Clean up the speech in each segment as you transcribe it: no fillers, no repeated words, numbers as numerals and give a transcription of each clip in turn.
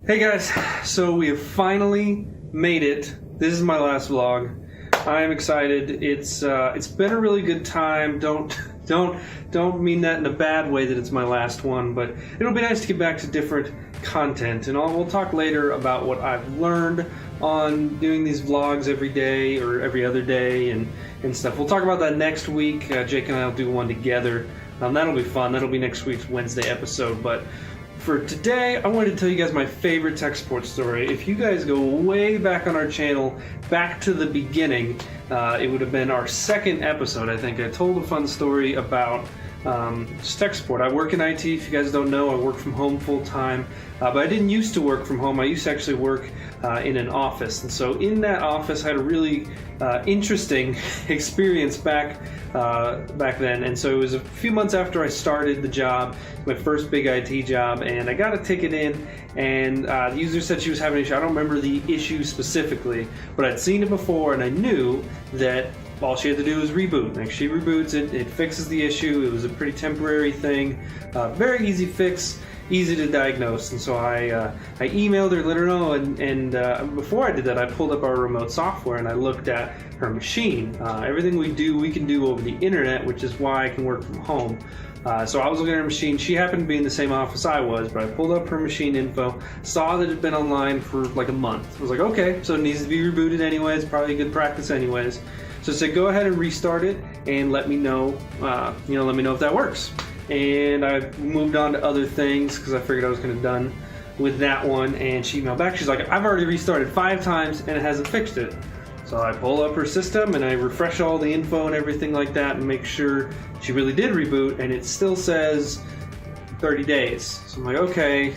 Hey guys, so we have finally made it. This is my last vlog. I am excited. It's been a really good time. Don't mean that in a bad way that it's my last one, but it'll be nice to get back to different content, and we'll talk later about what I've learned on doing these vlogs every day or every other day and stuff. We'll talk about that next week. Jake and I will do one together. That'll be fun. That'll be next week's Wednesday episode, but for today, I wanted to tell you guys my favorite tech support story. If you guys go way back on our channel, back to the beginning, it would have been our second episode, I think. I told a fun story about just tech support. I work in IT. If you guys don't know, I work from home full time, but I didn't used to work from home. I used to actually work in an office, and so in that office, I had a really interesting experience back then. And so it was a few months after I started the job, my first big IT job, and I got a ticket in, and the user said she was having an issue. I don't remember the issue specifically, but I'd seen it before, and I knew that all she had to do was reboot. Like, she reboots it, it fixes the issue. It was a pretty temporary thing, very easy fix, easy to diagnose. And so I emailed her, let her know, and before I did that, I pulled up our remote software and I looked at her machine. Everything we do, we can do over the internet, which is why I can work from home. So I was looking at her machine. She happened to be in the same office I was, but I pulled up her machine info, saw that it had been online for like a month. I was like, okay, so it needs to be rebooted anyways, probably good practice anyways. So I said, go ahead and restart it and let me know, let me know if that works. And I moved on to other things because I figured I was kind of done with that one. And she emailed back. She's like, I've already restarted 5 times and it hasn't fixed it. So I pull up her system and I refresh all the info and everything like that and make sure she really did reboot, and it still says 30 days. So I'm like, okay,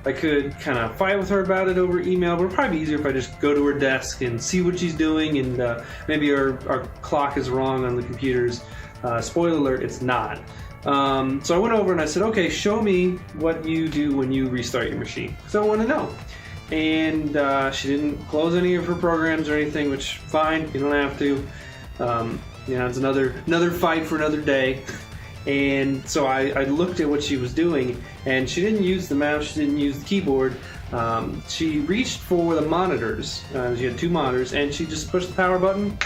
I could kind of fight with her about it over email, but it'd probably be easier if I just go to her desk and see what she's doing, and maybe our clock is wrong on the computers. Spoiler alert, it's not. So I went over and I said, okay, show me what you do when you restart your machine. So I want to know. And she didn't close any of her programs or anything, which fine, you don't have to. It's another fight for another day. And so I looked at what she was doing, and she didn't use the mouse, she didn't use the keyboard. She reached for the monitors. She had 2 monitors, and she just pushed the power button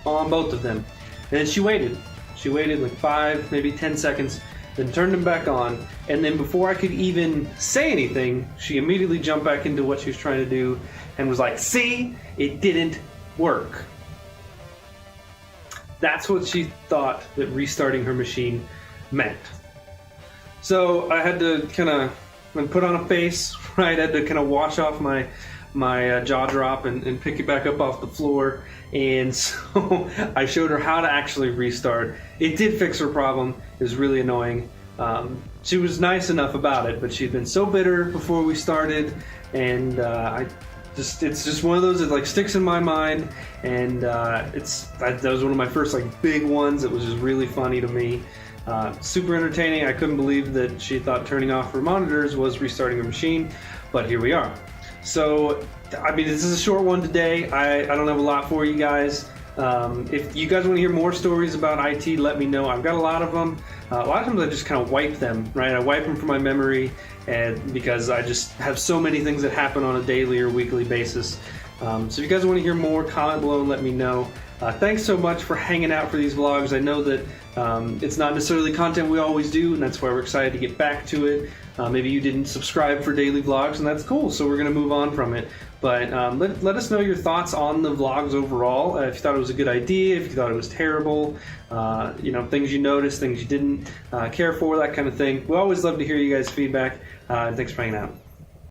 on both of them. And then she waited. She waited like 5, maybe 10 seconds, then turned them back on. And then before I could even say anything, she immediately jumped back into what she was trying to do and was like, see, it didn't work. That's what she thought that restarting her machine meant. So I had to kind of put on a face, right? I had to kind of wash off my jaw drop and pick it back up off the floor. And so I showed her how to actually restart. It did fix her problem. It was really annoying. She was nice enough about it, but she'd been so bitter before we started, and it's just one of those that like sticks in my mind, and that was one of my first like big ones. It was just really funny to me, super entertaining. I couldn't believe that she thought turning off her monitors was restarting her machine, but here we are. So I mean, this is a short one today. I don't have a lot for you guys. If you guys want to hear more stories about IT, let me know. I've got a lot of them. A lot of times I just kind of wipe them, right? I wipe them from my memory, and because I just have so many things that happen on a daily or weekly basis. So if you guys want to hear more, comment below and let me know. Thanks so much for hanging out for these vlogs. I know that it's not necessarily content we always do, and that's why we're excited to get back to it. Maybe you didn't subscribe for daily vlogs, and that's cool, so we're going to move on from it. But let us know your thoughts on the vlogs overall. If you thought it was a good idea, if you thought it was terrible, things you noticed, things you didn't care for, that kind of thing. We always love to hear you guys' feedback. Thanks for hanging out.